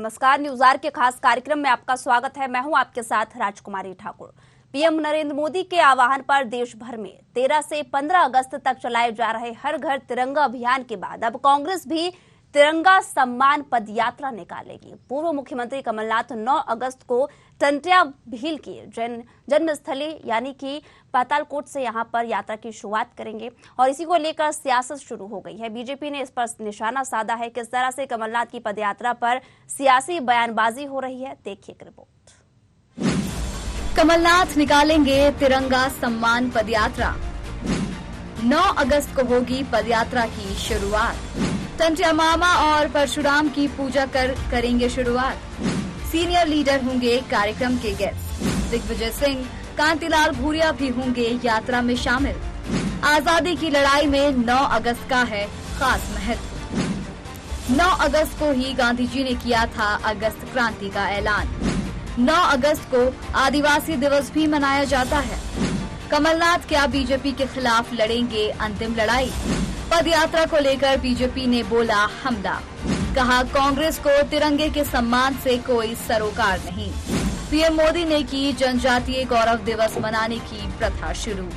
नमस्कार, news are के खास कार्यक्रम में आपका स्वागत है। मैं हूं आपके साथ राजकुमारी ठाकुर। पीएम नरेंद्र मोदी के आह्वान पर देश भर में 13 से 15 अगस्त तक चलाए जा रहे हर घर तिरंगा अभियान के बाद अब कांग्रेस भी तिरंगा सम्मान पद यात्रा निकालेगी। पूर्व मुख्यमंत्री कमलनाथ 9 अगस्त को टंटिया भील की जन्मस्थली यानी कि पातालकोट से यहां पर यात्रा की शुरुआत करेंगे और इसी को लेकर सियासत शुरू हो गई है। बीजेपी ने इस पर निशाना साधा है। किस तरह से कमलनाथ की पदयात्रा पर सियासी बयानबाजी हो रही है, देखिए एक रिपोर्ट। कमलनाथ निकालेंगे तिरंगा सम्मान पदयात्रा। 9 अगस्त को होगी पदयात्रा की शुरुआत। टंटिया मामा और परशुराम की पूजा कर करेंगे शुरुआत। सीनियर लीडर होंगे कार्यक्रम के गेस्ट। दिग्विजय सिंह, कांतिलाल भूरिया भी होंगे यात्रा में शामिल। आजादी की लड़ाई में 9 अगस्त का है खास महत्व। 9 अगस्त को ही गांधी जी ने किया था अगस्त क्रांति का ऐलान। 9 अगस्त को आदिवासी दिवस भी मनाया जाता है। कमलनाथ क्या बीजेपी के खिलाफ लड़ेंगे अंतिम लड़ाई? पद यात्रा को लेकर बीजेपी ने बोला हमला। कहा कांग्रेस को तिरंगे के सम्मान से कोई सरोकार नहीं। पीएम मोदी ने की जनजातीय गौरव दिवस मनाने की प्रथा शुरू।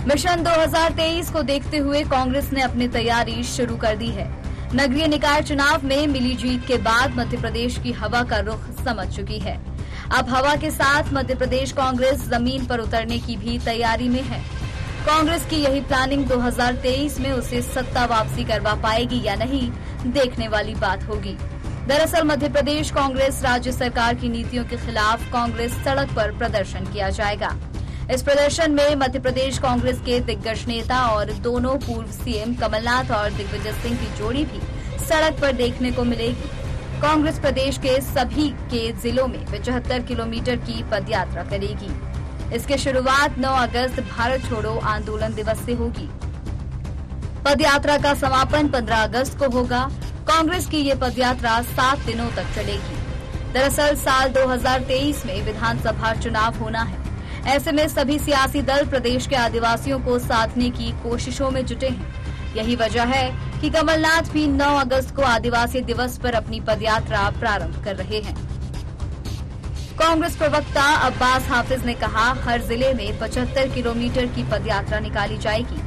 मिशन 2023 को देखते हुए कांग्रेस ने अपनी तैयारी शुरू कर दी है। नगरीय निकाय चुनाव में मिली जीत के बाद मध्य प्रदेश की हवा का रुख समझ चुकी है। अब हवा के साथ मध्य प्रदेश कांग्रेस जमीन पर उतरने की भी तैयारी में है। कांग्रेस की यही प्लानिंग 2023 में उसे सत्ता वापसी करवा पाएगी या नहीं, देखने वाली बात होगी। दरअसल मध्य प्रदेश कांग्रेस राज्य सरकार की नीतियों के खिलाफ कांग्रेस सड़क पर प्रदर्शन किया जाएगा। इस प्रदर्शन में मध्य प्रदेश कांग्रेस के दिग्गज नेता और दोनों पूर्व सीएम कमलनाथ और दिग्विजय सिंह की जोड़ी भी सड़क पर देखने को मिलेगी। कांग्रेस प्रदेश के सभी के जिलों में 75 किलोमीटर की पदयात्रा करेगी। इसकी शुरुआत 9 अगस्त भारत छोड़ो आंदोलन दिवस से होगी। पदयात्रा का समापन 15 अगस्त को होगा। कांग्रेस की ये पदयात्रा 7 दिनों तक चलेगी। दरअसल साल 2023 में विधानसभा चुनाव होना है। ऐसे में सभी सियासी दल प्रदेश के आदिवासियों को साधने की कोशिशों में जुटे हैं। यही वजह है कि कमलनाथ भी 9 अगस्त को आदिवासी दिवस पर अपनी पदयात्रा प्रारंभ कर रहे हैं। कांग्रेस प्रवक्ता अब्बास हाफिज ने कहा हर जिले में 75 किलोमीटर की पदयात्रा निकाली जाएगी।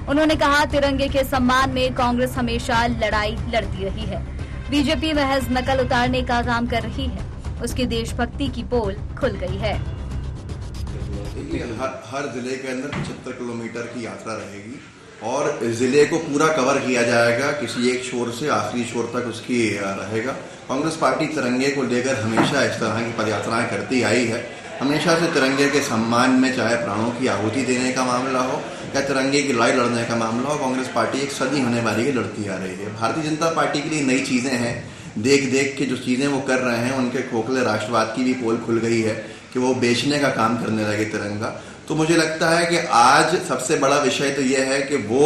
उन्होंने कहा तिरंगे के सम्मान में कांग्रेस हमेशा लड़ाई लड़ती रही है। बीजेपी महज नकल उतारने का काम कर रही है। उसकी देशभक्ति की पोल खुल गई है। हर जिले के अंदर 75 किलोमीटर की यात्रा रहेगी और जिले को पूरा कवर किया जाएगा। किसी एक छोर से आखिरी छोर तक उसकी रहेगा। कांग्रेस पार्टी तिरंगे को लेकर हमेशा इस तरह की पदयात्राएं करती आई है। हमेशा से तिरंगे के सम्मान में चाहे प्राणों की आहुति देने का मामला हो या तिरंगे की लड़ाई लड़ने का मामला हो, कांग्रेस पार्टी एक सदी होने वाली है लड़ती आ रही है। भारतीय जनता पार्टी के लिए नई चीजें हैं। देख देख के जो चीजें वो कर रहे हैं, उनके खोखले राष्ट्रवाद की भी पोल खुल गई है कि वो बेचने का काम करने लगे तिरंगा। तो मुझे लगता है कि आज सबसे बड़ा विषय तो यह है कि वो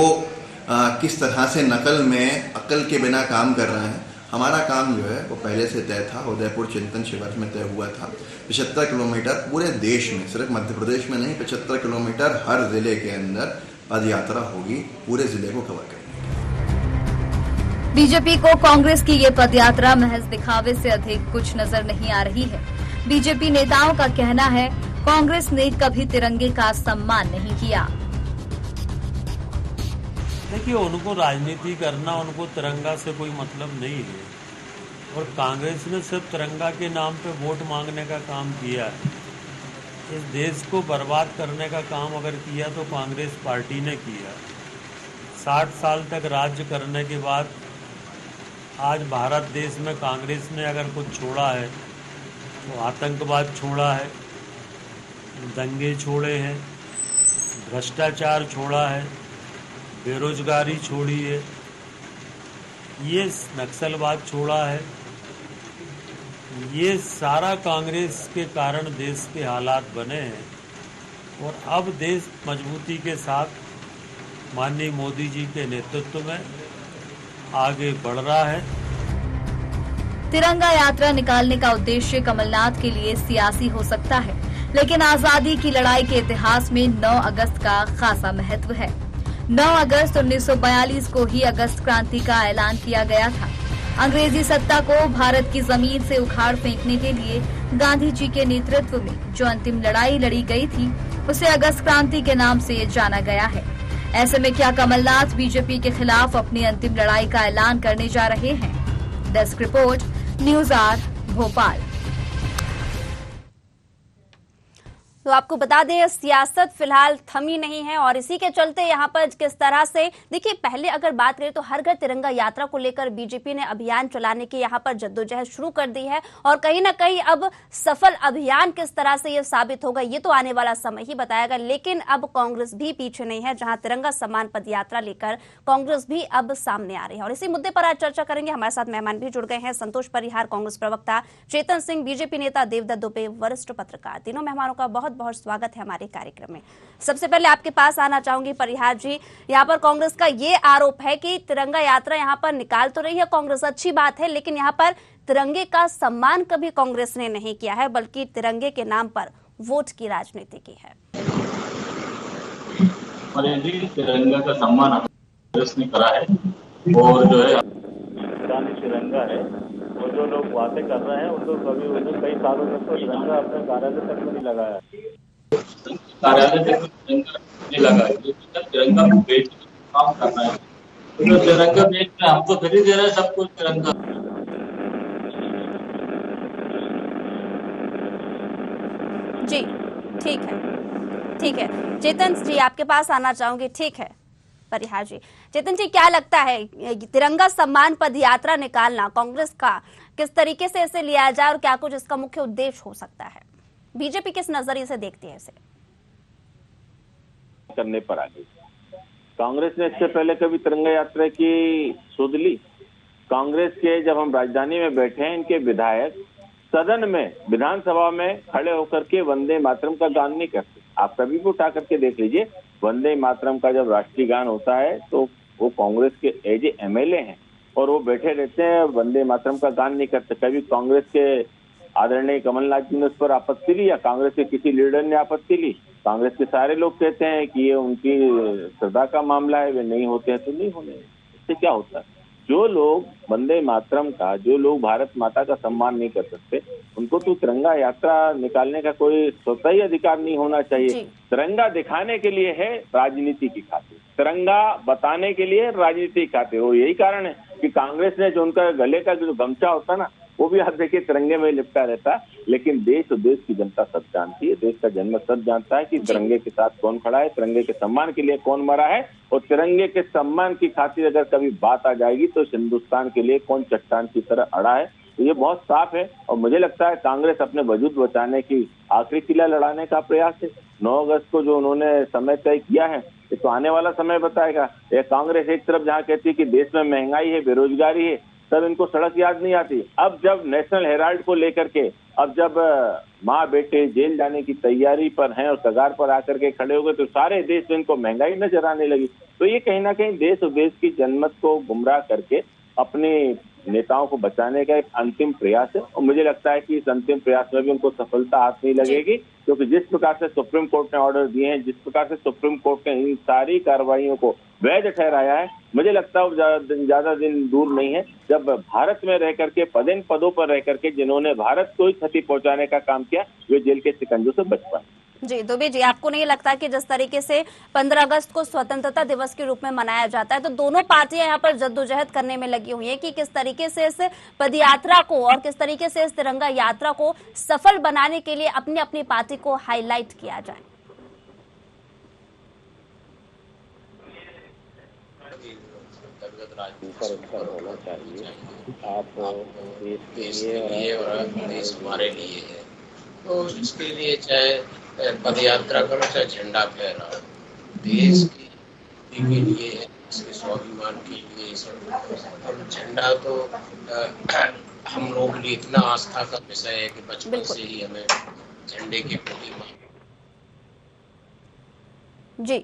किस तरह से नकल में अकल के बिना काम कर रहे हैं। हमारा काम जो है वो पहले से तय था। उदयपुर चिंतन शिविर में तय हुआ था 75 किलोमीटर पूरे देश में, सिर्फ मध्य प्रदेश में नहीं, 75 किलोमीटर हर जिले के अंदर पद यात्रा होगी, पूरे जिले को कवर करेंगे। बीजेपी को कांग्रेस की ये पदयात्रा महज दिखावे से अधिक कुछ नजर नहीं आ रही है। बीजेपी नेताओं का कहना है कांग्रेस ने कभी तिरंगे का सम्मान नहीं किया। देखिए, उनको राजनीति करना, उनको तिरंगा से कोई मतलब नहीं है और कांग्रेस ने सिर्फ तिरंगा के नाम पे वोट मांगने का काम किया है। इस देश को बर्बाद करने का काम अगर किया तो कांग्रेस पार्टी ने किया। 60 साल तक राज्य करने के बाद आज भारत देश में कांग्रेस ने अगर कुछ छोड़ा है तो आतंकवाद छोड़ा है, दंगे छोड़े हैं, भ्रष्टाचार छोड़ा है, बेरोजगारी छोड़ी है, ये नक्सलवाद छोड़ा है। ये सारा कांग्रेस के कारण देश के हालात बने हैं और अब देश मजबूती के साथ माननीय मोदी जी के नेतृत्व में आगे बढ़ रहा है। तिरंगा यात्रा निकालने का उद्देश्य कमलनाथ के लिए सियासी हो सकता है, लेकिन आजादी की लड़ाई के इतिहास में 9 अगस्त का खासा महत्व है। 9 अगस्त 1942 को ही अगस्त क्रांति का ऐलान किया गया था। अंग्रेजी सत्ता को भारत की जमीन से उखाड़ फेंकने के लिए गांधी जी के नेतृत्व में जो अंतिम लड़ाई लड़ी गई थी, उसे अगस्त क्रांति के नाम से जाना गया है। ऐसे में क्या कमलनाथ बीजेपी के खिलाफ अपनी अंतिम लड़ाई का ऐलान करने जा रहे हैं? Desk report, news hour, Bhopal. तो आपको बता दें, सियासत फिलहाल थमी नहीं है और इसी के चलते यहाँ पर किस तरह से देखिए, पहले अगर बात करें तो हर घर तिरंगा यात्रा को लेकर बीजेपी ने अभियान चलाने की यहाँ पर जद्दोजहद शुरू कर दी है और कहीं ना कहीं अब सफल अभियान किस तरह से ये साबित होगा ये तो आने वाला समय ही बताएगा। लेकिन अब कांग्रेस भी पीछे नहीं है, जहां तिरंगा सम्मान पद यात्रा लेकर कांग्रेस भी अब सामने आ रही है और इसी मुद्दे पर आज चर्चा करेंगे। हमारे साथ मेहमान भी जुड़ गए हैं, संतोष परिहार कांग्रेस प्रवक्ता, चेतन सिंह बीजेपी नेता, देवदत्त दुबे वरिष्ठ पत्रकार। तीनों मेहमानों का बहुत बहुत स्वागत है हमारे कार्यक्रम में। सबसे पहले आपके पास आना चाहूंगी परिहार जी, यहाँ पर कांग्रेस का ये आरोप है कि तिरंगा यात्रा यहाँ पर निकाल तो रही है कांग्रेस, अच्छी बात है, लेकिन यहाँ पर तिरंगे का सम्मान कभी कांग्रेस ने नहीं किया है, बल्कि तिरंगे के नाम पर वोट की राजनीति की है। तिरंगा का सम्मान कांग्रेस ने करा है और जो है तिरंगा है और जो लोग बातें कर रहे हैं उनको कभी कई सालों तक तो तिरंगा अपने कार्यालय तक में नहीं लगाया, कार्यालय तक तिरंगा नहीं लगा, तिरंगा को बेच काम करना है, तो तिरंगा बेच के हम तो फिर ही दे रहे हैं सब कुछ तिरंगा। जी ठीक है चेतन जी आपके पास आना चाहूंगी। ठीक है परिहार जी, चेतन जी क्या लगता है तिरंगा सम्मान पद यात्रा निकालना कांग्रेस का किस तरीके से इसे लिया जाए और क्या कुछ इसका मुख्य उद्देश्य हो सकता है? बीजेपी किस नजरिए से देखती है इसे? करने पर आ गई कांग्रेस ने। इससे पहले कभी तिरंगा यात्रा की सुध ली? कांग्रेस के जब हम राजधानी में बैठे हैं, इनके विधायक सदन में विधानसभा में खड़े होकर के वंदे मातरम का गान नहीं करते। आप कभी भी उठा करके देख लीजिए, वंदे मातरम का जब राष्ट्रीय गान होता है तो वो कांग्रेस के एज एमएलए हैं और वो बैठे रहते हैं, वंदे मातरम का गान नहीं करते। कभी कांग्रेस के आदरणीय कमलनाथ जी ने उस पर आपत्ति ली या कांग्रेस के किसी लीडर ने आपत्ति ली? कांग्रेस के सारे लोग कहते हैं कि ये उनकी श्रद्धा का मामला है, वे नहीं होते हैं तो नहीं होने। इससे क्या होता है? जो लोग वंदे मातरम का, जो लोग भारत माता का सम्मान नहीं कर सकते, उनको तो तिरंगा यात्रा निकालने का कोई स्वतः ही अधिकार नहीं होना चाहिए। तिरंगा दिखाने के लिए है, राजनीति की खातिर, तिरंगा बताने के लिए राजनीति की खातिर। और यही कारण है कि कांग्रेस ने जो उनका गले का जो गमछा होता है ना, वो भी आप देखिए तिरंगे में लिपटा रहता है। लेकिन देश और देश की जनता सब जानती है, देश का जनता सब जानता है कि तिरंगे के साथ कौन खड़ा है, तिरंगे के सम्मान के लिए कौन मरा है, और तिरंगे के सम्मान की खातिर अगर कभी बात आ जाएगी तो हिंदुस्तान के लिए कौन चट्टान की तरह अड़ा है। तो ये बहुत साफ है और मुझे लगता है कांग्रेस अपने वजूद बचाने की आखिरी किला लड़ाने का प्रयास है। 9 अगस्त को जो उन्होंने समय तय किया है, ये तो आने वाला समय बताएगा। ये कांग्रेस एक तरफ जहाँ कहती है कि देश में महंगाई है, बेरोजगारी है, तब इनको सड़क याद नहीं आती। अब जब नेशनल हेराल्ड को लेकर के, अब जब माँ बेटे जेल जाने की तैयारी पर हैं और कगार पर आकर के खड़े हो गए, तो सारे देश में इनको महंगाई नजर आने लगी। तो ये कहीं ना कहीं देश और देश की जनमत को गुमराह करके अपने नेताओं को बचाने का एक अंतिम प्रयास है और मुझे लगता है कि इस अंतिम प्रयास में भी उनको सफलता हाथ नहीं लगेगी, क्योंकि जिस प्रकार से सुप्रीम कोर्ट ने ऑर्डर दिए हैं, जिस प्रकार से सुप्रीम कोर्ट ने इन सारी कार्रवाइयों को वैध ठहराया है, मुझे लगता है ज्यादा दिन दूर नहीं है जब भारत में रह करके इन पदों पर रह करके जिन्होंने भारत को ही क्षति पहुंचाने का काम किया, वे जेल के शिकंजों से बच पाए। जी दुबे जी, आपको नहीं लगता कि जिस तरीके से 15 अगस्त को स्वतंत्रता दिवस के रूप में मनाया जाता है, तो दोनों पार्टियां यहाँ पर जद्दोजहद करने में लगी हुई हैं कि किस तरीके से इस पदयात्रा को और किस तरीके से इस तिरंगा यात्रा को सफल बनाने के लिए अपनी अपनी पार्टी को हाईलाइट किया जाए? होना चाहिए। आप देश के लिए और देश हमारे लिए है, तो इसके लिए चाहे पद यात्रा करो चाहे झंडा फहराओ, देश के लिए है, इसके स्वाभिमान के लिए सब। और झंडा तो हम लोग लिए इतना आस्था का विषय है कि बचपन से ही हमें झंडे के प्रति जी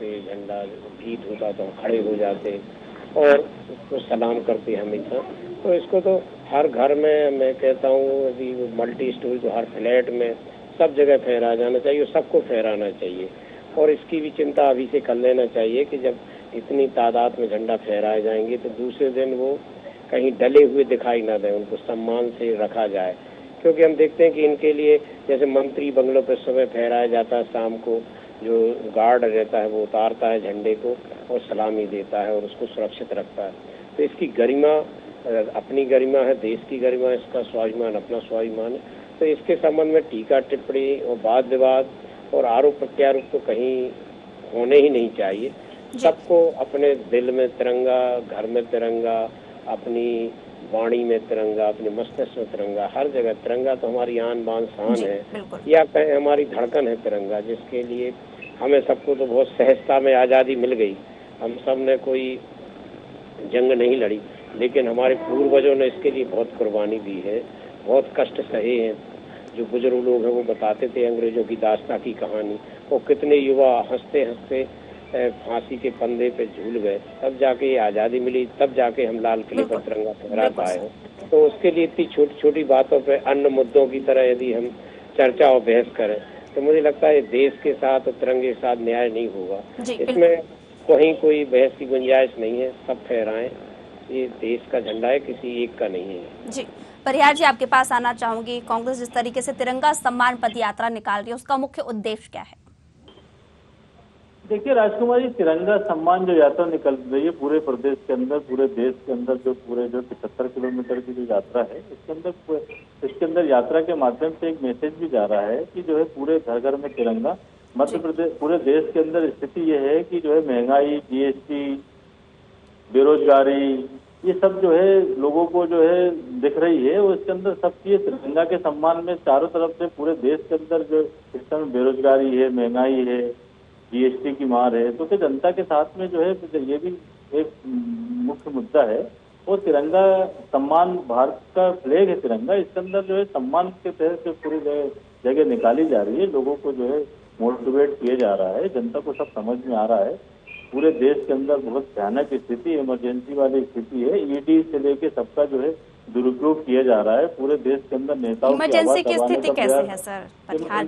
झंडा गीत होता तो खड़े हो जाते और उसको सलाम करते हमेशा। तो इसको तो हर घर में, मैं कहता हूँ अभी मल्टी स्टोरी तो हर फ्लैट में सब जगह फहराया जाना चाहिए, सबको फहराना चाहिए। और इसकी भी चिंता अभी से कर लेना चाहिए कि जब इतनी तादाद में झंडा फहराए जाएंगे तो दूसरे दिन वो कहीं डले हुए दिखाई ना दें, उनको सम्मान से रखा जाए। क्योंकि हम देखते हैं कि इनके लिए जैसे मंत्री बंगलों पर समय फहराया जाता है, शाम को जो गार्ड रहता है वो उतारता है झंडे को और सलामी देता है और उसको सुरक्षित रखता है। तो इसकी गरिमा अपनी गरिमा है, देश की गरिमा, इसका स्वाभिमान अपना स्वाभिमान है। तो इसके संबंध में टीका टिप्पणी और वाद विवाद और आरोप प्रत्यारोप तो कहीं होने ही नहीं चाहिए। सबको अपने दिल में तिरंगा, घर में तिरंगा, अपनी वाणी में तिरंगा, अपने मस्तिष्क में तिरंगा, हर जगह तिरंगा तो हमारी आन बान शान है, या कहें हमारी धड़कन है तिरंगा, जिसके लिए हमें सबको तो बहुत सहजता में आज़ादी मिल गई। हम सब ने कोई जंग नहीं लड़ी, लेकिन हमारे पूर्वजों ने इसके लिए बहुत कुर्बानी दी है, बहुत कष्ट सहे हैं। जो बुजुर्ग लोग हैं वो बताते थे अंग्रेजों की दास्तां की कहानी, वो कितने युवा हंसते हंसते फांसी के फंदे पे झूल गए, तब जाके ये आज़ादी मिली, तब जाके हम लाल किले पर तिरंगा फहरा पाए हैं। तो उसके लिए इतनी छोटी छोटी बातों पे अन्य मुद्दों की तरह यदि हम चर्चा और बहस करें तो मुझे लगता है देश के साथ और तिरंगे के साथ न्याय नहीं होगा। इसमें कहीं कोई बहस की गुंजाइश नहीं है, सब फहराएं, ये देश का झंडा है, किसी एक का नहीं है। जी परिहार जी, आपके पास आना चाहूंगी। कांग्रेस जिस तरीके से तिरंगा सम्मान पद यात्रा निकाल रही है, उसका मुख्य उद्देश्य क्या है? देखिए राजकुमारी, तिरंगा सम्मान जो यात्रा निकल रही है पूरे प्रदेश के अंदर, पूरे देश के अंदर, जो पूरे 75 किलोमीटर की जो यात्रा है, इसके अंदर यात्रा के माध्यम से एक मैसेज भी जा रहा है कि जो है पूरे घर घर में तिरंगा। मध्य प्रदेश, पूरे देश के अंदर स्थिति ये है कि जो है महंगाई, जीएसटी, बेरोजगारी, ये सब जो है लोगों को जो है दिख रही है, और इसके अंदर सब चीज तिरंगा के सम्मान में चारों तरफ से पूरे देश के अंदर जो इस समय बेरोजगारी है, महंगाई है, जीएसटी की मार है, तो जनता के साथ में जो है ये भी एक मुख्य मुद्दा है। और तिरंगा सम्मान, भारत का फ्लैग है तिरंगा, इसके अंदर जो है सम्मान के तहत पूरी जगह निकाली जा रही है, लोगों को जो है मोटिवेट किया जा रहा है, जनता को सब समझ में आ रहा है। पूरे देश के अंदर बहुत भयानक स्थिति, इमरजेंसी वाली स्थिति है, ईडी से लेके सबका जो है दुरुपयोग किया जा रहा है। पूरे देश के अंदर नेताओं इमरजेंसी की स्थिति कैसे है सर?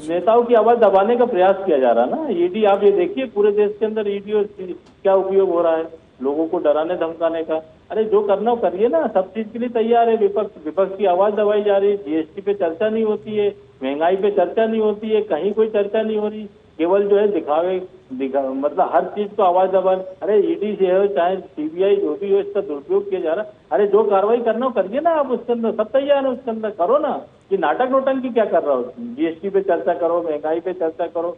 नेताओं की आवाज दबाने का प्रयास किया जा रहा है ना। ईडी, आप ये देखिए पूरे देश के अंदर ईडी क्या उपयोग हो रहा है, लोगों को डराने धमकाने का। अरे जो करना हो करिए ना, सब चीज के लिए तैयार है। विपक्ष की आवाज दबाई जा रही है, जीएसटी पे चर्चा नहीं होती है, महंगाई पे चर्चा नहीं होती है, कहीं कोई चर्चा नहीं हो रही, केवल जो है मतलब हर चीज को आवाज दबा। अरे ईडी से हो चाहे सीबीआई जो भी हो, इसका दुरुपयोग किया जा रहा है। अरे जो कार्रवाई करना हो करिए ना, आप उसके अंदर सब तैयार है, उसके अंदर करो ना। कि नाटक नोटंकी क्या कर रहा हो? जीएसटी पे चर्चा करो, महंगाई पे चर्चा करो,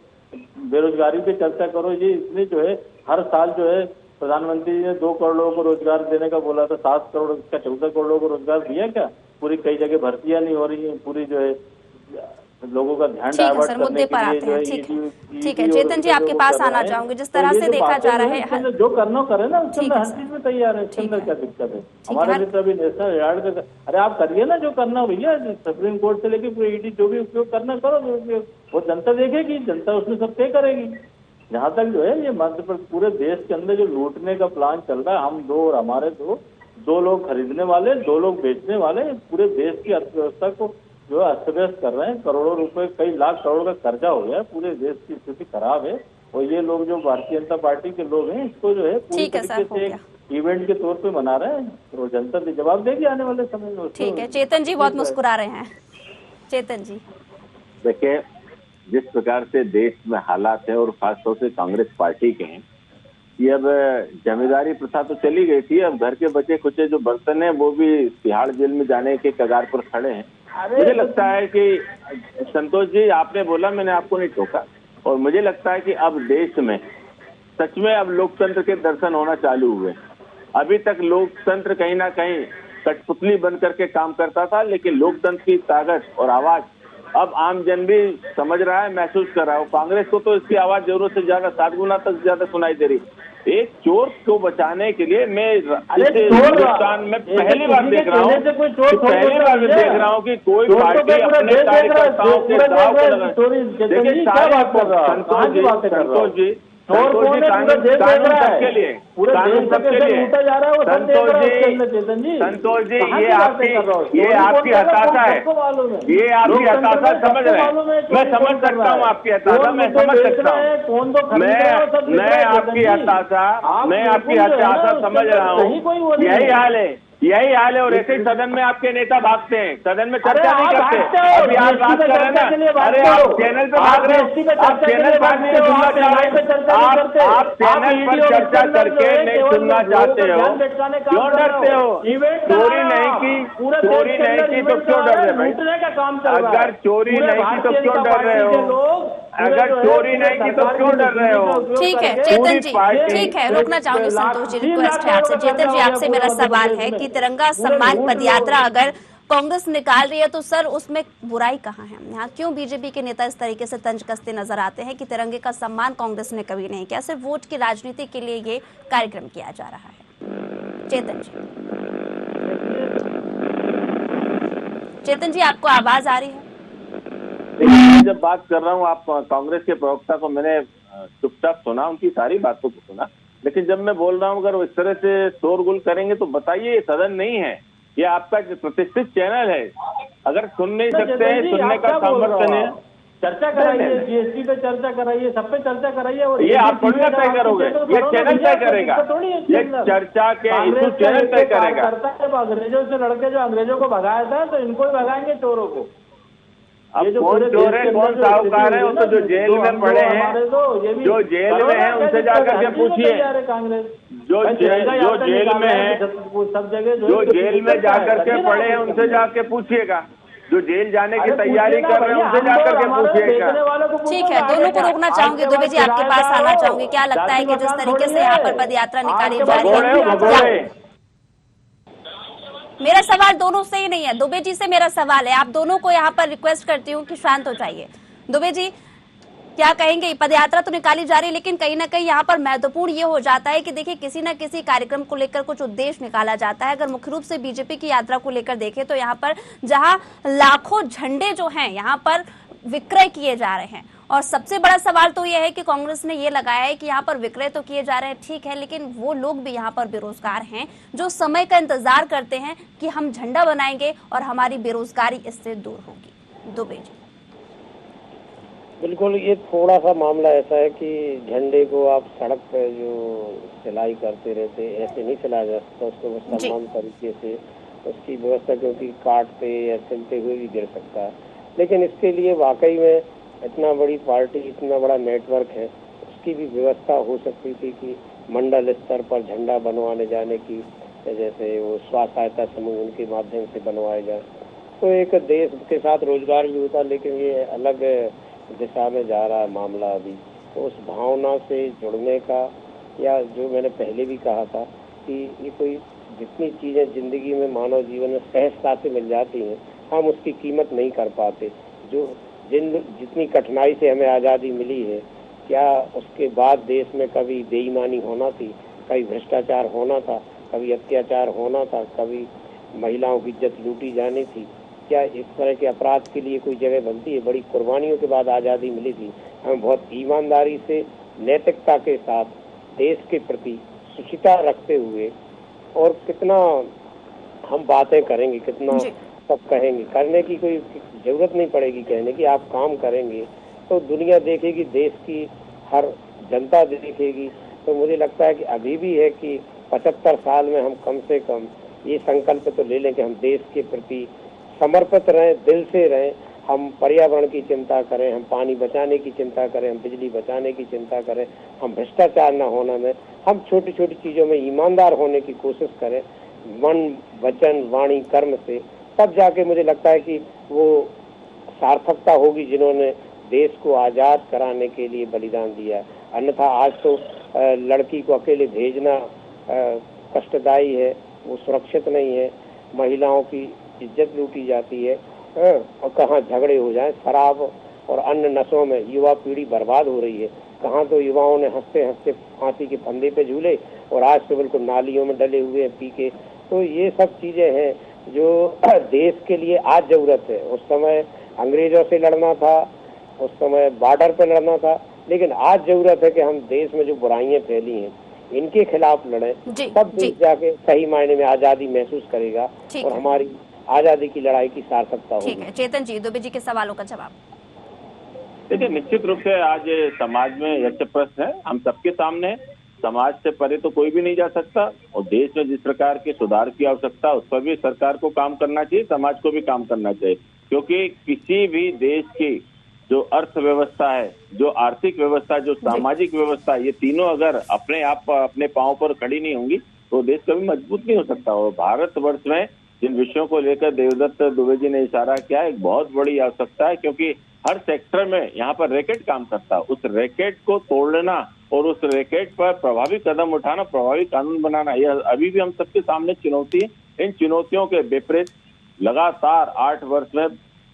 बेरोजगारी पे चर्चा करो। ये इसमें जो है हर साल जो है प्रधानमंत्री ने 2 करोड़ लोगों को रोजगार देने का बोला था, 7 करोड़ का 14 करोड़ लोगों को रोजगार दिया क्या? पूरी कई जगह भर्तियां नहीं हो रही है, पूरी जो है लोगों का ध्यान डाइवर्ट करने के लिए जो है। ठीक है चेतन जी, आपके पास आना चाहूंगी। जिस तरह से देखा जा रहा है, जो करना करे ना, उसके अंदर हर चीज में तैयार है, इसके अंदर क्या दिक्कत है? हमारे मित्र अभी नेशनल हेराल्ड का, अरे आप करिए ना जो करना हो भैया, सुप्रीम कोर्ट से लेके पूरे ईडी जो भी उपयोग करना करो, वो जनता देखेगी, जनता उसमें सब तय करेगी। जहाँ तक जो है ये मध्य प्रदेश, पूरे देश के अंदर जो लूटने का प्लान चल रहा है, हम 2 और हमारे 2 लोग खरीदने वाले, 2 लोग बेचने वाले, पूरे देश की अर्थव्यवस्था को जो है अस्त व्यस्त कर रहे हैं। करोड़ों रुपए, कई लाख करोड़ का कर्जा हो गया है, पूरे देश की स्थिति खराब है। और ये लोग जो भारतीय जनता पार्टी के लोग हैं, इसको जो है पूरी तरीके से एक इवेंट के तौर पे मना रहे हैं, तो जनता भी जवाब देगी आने वाले समय में। ठीक है चेतन जी, बहुत मुस्कुरा रहे हैं। चेतन जी देखिए, जिस प्रकार से देश में हालात है और खासतौर से कांग्रेस पार्टी के हैं, ये अब जमींदारी प्रथा तो चली गई थी, अब घर के बचे खुचे जो बर्तन हैं वो भी तिहाड़ जेल में जाने के कगार पर खड़े हैं। मुझे लगता है कि संतोष जी, आपने बोला, मैंने आपको नहीं टोका, और मुझे लगता है कि अब देश में सच में अब लोकतंत्र के दर्शन होना चालू हुए। अभी तक लोकतंत्र कहीं ना कहीं कठपुतली बन करके काम करता था, लेकिन लोकतंत्र की ताकत और आवाज अब आम जन भी समझ रहा है, महसूस कर रहा है। कांग्रेस को तो इसकी आवाज जरूरत से ज्यादा 7 गुना तक ज्यादा सुनाई दे रही। एक चोर को बचाने के लिए मैं हिंदुस्तान में पहली बार देख रहा हूँ कि कोई पार्टी अपने कार्यकर्ताओं के संतोष जी, चोर कौन है? पूरे देश देख रहा है, सबके लिए, पूरे देश सबके लिए लूटा जा रहा है वो सब देख रहा है उसके अंदर। चेतन जी, संतोष जी, कहाँ ये की बातें आपकी कर रहे हो? ये आपकी हताशा है, ये आपकी हताशा समझ रहे हैं। मैं समझ सकता हूँ आपकी हताशा, मैं समझ सकता हूँ, कौन तो मैं आपकी हताशा समझ रहा हूँ। यही हाल है और ऐसे ही सदन में आपके नेता भागते हैं, सदन में चर्चा नहीं करते। अभी आप बात कर रहे हैं ना, अरे आप चैनल पे भाग रहे हो, आप चैनल भागने सुनना चाहते हो, आप चैनल पर चर्चा करके नहीं सुनना चाहते हो, क्यों डरते हो? चोरी नहीं की तो क्यों डर रहे भाई? अगर चोरी नहीं की तो क्यों डर रहे हो? अगर चोरी नहीं की तो क्यों डर रहे हो? ठीक है चेतन जी, ठीक है, रोकना चाहूंगी संतोष जी, रिक्वेस्ट है आपसे। चेतन जी, आपसे मेरा सवाल है कि तिरंगा सम्मान पदयात्रा अगर कांग्रेस निकाल रही है तो सर उसमें बुराई कहाँ है? यहाँ क्यों बीजेपी के नेता इस तरीके से तंज कसते नजर आते हैं कि तिरंगे का सम्मान कांग्रेस ने कभी नहीं किया, सिर्फ वोट की राजनीति के लिए ये कार्यक्रम किया जा रहा है? चेतन जी आपको आवाज आ रही है? मैं जब बात कर रहा हूँ, आप कांग्रेस के प्रवक्ता को मैंने चुपचाप सुना, उनकी सारी बातों को सुना, लेकिन जब मैं बोल रहा हूँ अगर वो इस तरह से शोरगुल करेंगे तो बताइए, ये सदन नहीं है, ये आपका प्रतिष्ठित चैनल है। अगर सुन नहीं सकते हैं, सुनने का सामर्थ्य नहीं है, चर्चा कराइए, जीएसटी पे चर्चा कराइए, सब पे चर्चा कराइए। और ये आप थोड़ी ना तय करोगे, ये चैनल तय करेगा, ये चर्चा के इशू चैनल तय करेगा। अंग्रेजों से लड़के जो अंग्रेजों को भगाया था, तो इनको ही भगाएंगे चोरों को। अब कौन चोर है, कौन साहूकार है, वो तो जो जेल में पड़े हैं, जो जेल में है उनसे जाकर के पूछिए, जो जेल में है, सब जगह जो जेल में जाकर के पड़े हैं उनसे जाके पूछिएगा, जो जेल जाने की तैयारी कर रहे हैं उनसे जाकर के पूछिएगा। ठीक है, दोनों को रोकना चाहूंगी। दुबे जी आपके पास आना चाहूंगी, क्या लगता है कि जिस तरीके से यहाँ पर पदयात्रा निकाली जा रही है, मेरा सवाल दोनों से ही नहीं है, दुबे जी से मेरा सवाल है, आप दोनों को यहाँ पर रिक्वेस्ट करती हूँ कि शांत हो जाइए। दुबे जी क्या कहेंगे? पदयात्रा तो निकाली जा रही है, लेकिन कहीं ना कहीं यहाँ पर महत्वपूर्ण ये हो जाता है कि देखिए किसी न किसी कार्यक्रम को लेकर कुछ उद्देश्य निकाला जाता है। अगर मुख्य रूप से बीजेपी की यात्रा को लेकर देखें तो यहाँ पर जहाँ लाखों झंडे जो हैं यहाँ पर विक्रय किए जा रहे हैं, और सबसे बड़ा सवाल तो यह है कि कांग्रेस ने ये लगाया है कि यहाँ पर विक्रय तो किए जा रहे हैं, ठीक है, लेकिन वो लोग भी यहाँ पर बेरोजगार हैं जो समय का इंतजार करते हैं कि हम झंडा बनाएंगे और हमारी बेरोजगारी इससे दूर होगी। दुबे जी बिल्कुल, ये थोड़ा सा मामला ऐसा है कि झंडे को आप सड़क पे जो सिलाई करते रहते ऐसे नहीं चलाया जा सकता, उसको समान तरीके से उसकी व्यवस्था, क्योंकि काटते या चलते हुए भी गिर सकता है। लेकिन इसके लिए वाकई में इतना बड़ी पार्टी, इतना बड़ा नेटवर्क है, उसकी भी व्यवस्था हो सकती थी कि मंडल स्तर पर झंडा बनवाने जाने की, जैसे वो स्व सहायता समूह उनके माध्यम से बनवाए जाए, तो एक देश के साथ रोजगार भी होता। लेकिन ये अलग दिशा में जा रहा है मामला अभी, तो उस भावना से जुड़ने का, या जो मैंने पहले भी कहा था कि ये कोई जितनी चीज़ें जिंदगी में मानव जीवन में सहजता से मिल जाती हैं, हम उसकी कीमत नहीं कर पाते। जो जितनी कठिनाई से हमें आज़ादी मिली है, क्या उसके बाद देश में कभी बेईमानी होना थी, कभी भ्रष्टाचार होना था, कभी अत्याचार होना था, कभी महिलाओं की इज्जत लूटी जानी थी? क्या इस तरह के अपराध के लिए कोई जगह बनती है? बड़ी कुर्बानियों के बाद आज़ादी मिली थी। हमें बहुत ईमानदारी से, नैतिकता के साथ, देश के प्रति शुचिता रखते हुए, और कितना हम बातें करेंगे, कितना सब कहेंगे, करने की कोई जरूरत नहीं पड़ेगी कहने की। आप काम करेंगे तो दुनिया देखेगी, देश की हर जनता देखेगी। तो मुझे लगता है कि अभी भी है कि 75 साल में हम कम से कम ये संकल्प तो ले लें कि हम देश के प्रति समर्पित रहें, दिल से रहें। हम पर्यावरण की चिंता करें, हम पानी बचाने की चिंता करें, हम बिजली बचाने की चिंता करें, हम भ्रष्टाचार न होने में, हम छोटी छोटी चीज़ों में ईमानदार होने की कोशिश करें, मन वचन वाणी कर्म से, तब जाके मुझे लगता है कि वो सार्थकता होगी जिन्होंने देश को आज़ाद कराने के लिए बलिदान दिया। अन्यथा आज तो लड़की को अकेले भेजना कष्टदायी है, वो सुरक्षित नहीं है, महिलाओं की इज्जत लूटी जाती है, और कहाँ झगड़े हो जाए, शराब और अन्य नशों में युवा पीढ़ी बर्बाद हो रही है। कहाँ तो युवाओं ने हंसते हंसते फांसी के फंदे पे झूले, और आज तो बिल्कुल नालियों में डले हुए हैं पी के। तो ये सब चीज़ें हैं जो देश के लिए आज जरूरत है। उस समय अंग्रेजों से लड़ना था, उस समय बॉर्डर पे लड़ना था, लेकिन आज जरूरत है कि हम देश में जो बुराइयां फैली हैं इनके खिलाफ लड़ें, तब देश जाके सही मायने में आजादी महसूस करेगा और हमारी आजादी की लड़ाई की सार्थकता होगी। ठीक है चेतन जी, दुबे जी के सवालों का जवाब। देखिए, निश्चित रूप से आज समाज में यक्ष प्रश्न है, हम सबके सामने। समाज से परे तो कोई भी नहीं जा सकता और देश में जिस प्रकार के सुधार की आवश्यकता उस पर भी सरकार को काम करना चाहिए, समाज को भी काम करना चाहिए, क्योंकि किसी भी देश की जो अर्थव्यवस्था है, जो आर्थिक व्यवस्था, जो सामाजिक व्यवस्था, ये तीनों अगर अपने आप अपने पांव पर खड़ी नहीं होंगी तो देश कभी मजबूत नहीं हो सकता। और भारतवर्ष में जिन विषयों को लेकर देवदत्त दुबे जी ने इशारा किया, एक बहुत बड़ी आवश्यकता है, क्योंकि हर सेक्टर में यहाँ पर रैकेट काम करता है। उस रैकेट को तोड़ना और उस रैकेट पर प्रभावी कदम उठाना, प्रभावी कानून बनाना, यह अभी भी हम सबके सामने चुनौती है। इन चुनौतियों के विपरीत लगातार 8 वर्ष में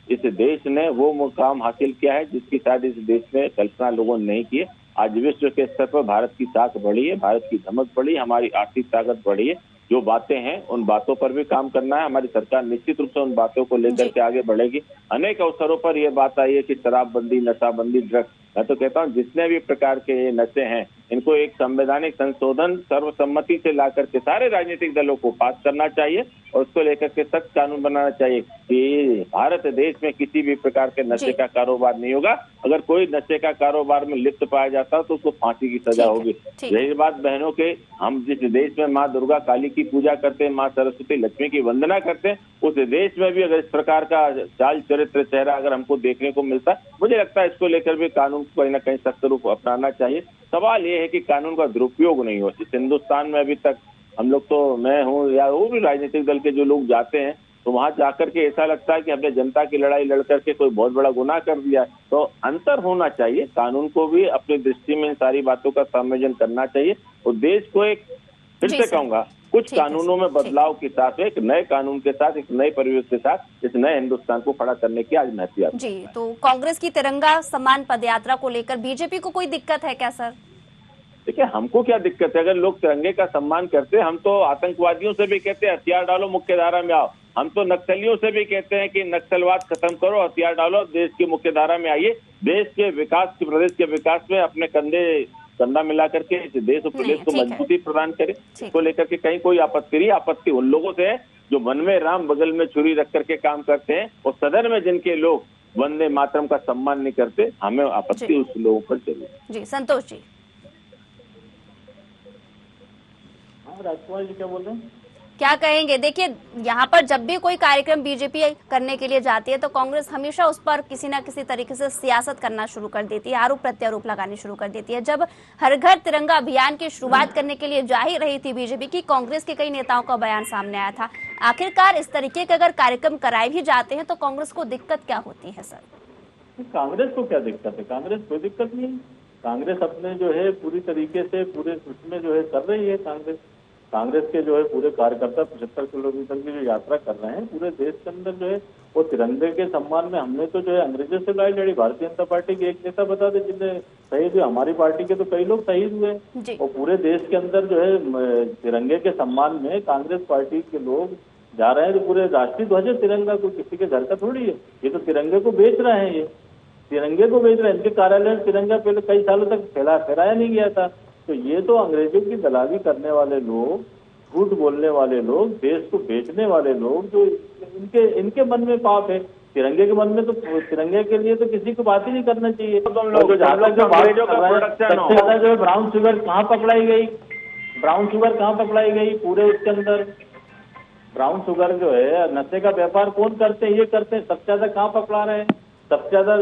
इस देश ने वो मुकाम हासिल किया है जिसकी शायद इस देश में कल्पना लोगों ने नहीं की है। आज विश्व के स्तर पर भारत की साख बढ़ी है, भारत की धमक बढ़ी, हमारी आर्थिक ताकत बढ़ी है। जो बातें हैं उन बातों पर भी काम करना है। हमारी सरकार निश्चित रूप से उन बातों को लेकर के आगे बढ़ेगी। अनेक अवसरों पर यह बात आई है कि शराबबंदी, नशाबंदी, ड्रग्स, मैं तो कहता हूँ जितने भी प्रकार के ये नशे हैं इनको एक संवैधानिक संशोधन सर्वसम्मति से ला करके सारे राजनीतिक दलों को पास करना चाहिए और उसको लेकर के सख्त कानून बनाना चाहिए कि भारत देश में किसी भी प्रकार के नशे का कारोबार नहीं होगा। अगर कोई नशे का कारोबार में लिप्त पाया जाता है तो उसको फांसी की सजा होगी। रही बात बहनों के, हम जिस देश में माँ दुर्गा काली की पूजा करते हैं, माँ सरस्वती लक्ष्मी की वंदना करते हैं, उस देश में भी अगर इस प्रकार का चाल चरित्र चेहरा अगर हमको देखने को मिलता है, मुझे लगता है इसको लेकर भी कानून को कहीं ना कहीं सख्त रूप अपनाना चाहिए। सवाल ये है कि कानून का दुरुपयोग नहीं हो। इस हिंदुस्तान में अभी तक हम लोग तो, मैं हूँ या वो भी राजनीतिक दल के जो लोग जाते हैं तो वहां जाकर के ऐसा लगता है कि हमने जनता की लड़ाई लड़ करके कोई बहुत बड़ा गुनाह कर दिया। तो अंतर होना चाहिए, कानून को भी अपनी दृष्टि में इन सारी बातों का संयोजन करना चाहिए और देश को एक, फिर से कहूंगा, कुछ कानूनों में बदलाव के साथ, एक नए कानून के साथ, एक नए परिवेश के साथ इस नए हिंदुस्तान को खड़ा करने की आज महत्व है। जी, तो कांग्रेस की तिरंगा सम्मान पदयात्रा को लेकर बीजेपी को कोई दिक्कत है क्या सर? देखिए, हमको क्या दिक्कत है अगर लोग तिरंगे का सम्मान करते हैं। हम तो आतंकवादियों से भी कहते हैं हथियार डालो, मुख्य धारा में आओ। हम तो नक्सलियों से भी कहते हैं कि नक्सलवाद खत्म करो, हथियार डालो, देश की मुख्य धारा में आइए, देश के विकास, प्रदेश के विकास में अपने कंधा मिला करके इस देश और प्रदेश को मजबूती प्रदान करे। इसको लेकर के कहीं कोई आपत्ति नहीं। आपत्ति उन लोगों से है जो मन में राम बगल में छुरी रख करके काम करते हैं और सदन में जिनके लोग वंदे मातरम का सम्मान नहीं करते, हमें आपत्ति उस लोगों पर जरूर। जी, संतोष जी। राजकुमार जी क्या बोल रहे हैं? क्या कहेंगे? देखिए, यहाँ पर जब भी कोई कार्यक्रम बीजेपी करने के लिए जाती है तो कांग्रेस हमेशा उस पर किसी न किसी तरीके से सियासत करना शुरू कर देती है, आरोप प्रत्यारोप लगाने शुरू कर देती है। जब हर घर तिरंगा अभियान की शुरुआत करने के लिए जा ही रही थी बीजेपी की, कांग्रेस के कई नेताओं का बयान सामने आया था। आखिरकार इस तरीके के अगर कार्यक्रम कराए भी जाते हैं तो कांग्रेस को दिक्कत क्या होती है सर? कांग्रेस को क्या दिक्कत है? कांग्रेस कोई दिक्कत नहीं है। कांग्रेस अपने जो है पूरी तरीके से पूरे उसमें जो है कर रही है। कांग्रेस के जो है पूरे कार्यकर्ता 75 किलोमीटर की जो यात्रा कर रहे हैं पूरे देश के अंदर जो है वो तिरंगे के सम्मान में। हमने तो जो है अंग्रेजों से लड़ाई लड़ी। भारतीय जनता पार्टी के एक नेता बता दे जिनने शहीद हुए, हमारी पार्टी के तो कई लोग शहीद हुए और पूरे देश के अंदर जो है तिरंगे के सम्मान में कांग्रेस पार्टी के लोग जा रहे हैं। तो पूरे राष्ट्रीय ध्वज है तिरंगा, कोई किसी के घर का थोड़ी है। ये तो तिरंगे को बेच रहे हैं, ये तिरंगे को बेच रहे हैं। इनके कार्यालय में तिरंगा पहले कई सालों तक फहराया नहीं गया था। तो ये तो अंग्रेजों की दलाली करने वाले लोग, झूठ बोलने वाले लोग, देश को बेचने वाले लोग, जो इनके मन में पाप है। तिरंगे के मन में तो तिरंगे के लिए तो किसी को बात ही नहीं करना चाहिए। जो ब्राउन शुगर कहाँ पकड़ाई गई, ब्राउन शुगर कहाँ पकड़ाई गई पूरे उसके अंदर? ब्राउन शुगर जो है नशे का व्यापार कौन करते हैं? ये करते हैं। सबसे ज्यादा कहाँ पकड़ा रहे हैं? सबसे ज्यादा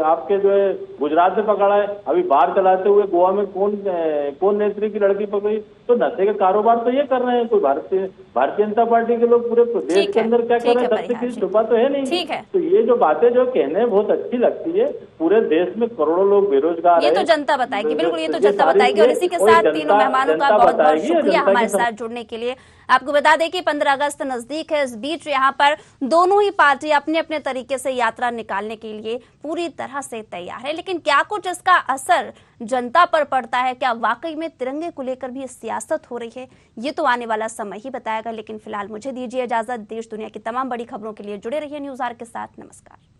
आपके जो है गुजरात से पकड़ा है। अभी बाहर चलाते हुए गोवा में कौन नेत्री की लड़की पकड़ी? तो नशे का कारोबार तो ये कर रहे हैं। कोई भारतीय जनता पार्टी के लोग पूरे देश के अंदर क्या कर रहे हैं? सबसे किसी छुपा तो है नहीं। तो ये जो बातें जो कहने बहुत अच्छी लगती है, पूरे देश में करोड़ों लोग बेरोजगार ये तो जनता बताएगी। बिल्कुल, ये तो जनता बताएगी। और इसी के साथ तीनों मेहमानों का बहुत बहुत शुक्रिया हमारे साथ जुड़ने के लिए। आपको बता दें कि 15 अगस्त नजदीक है। इस बीच यहाँ पर दोनों ही पार्टी अपने अपने तरीके से यात्रा निकालने के लिए पूरी तरह से तैयार है। लेकिन क्या कुछ इसका असर जनता पर पड़ता है? क्या वाकई में तिरंगे को लेकर भी सियासत हो रही है? ये तो आने वाला समय ही बताएगा। लेकिन फिलहाल मुझे दीजिए इजाजत। देश दुनिया की तमाम बड़ी खबरों के लिए जुड़े रहिए न्यूज़ आवर के साथ। नमस्कार।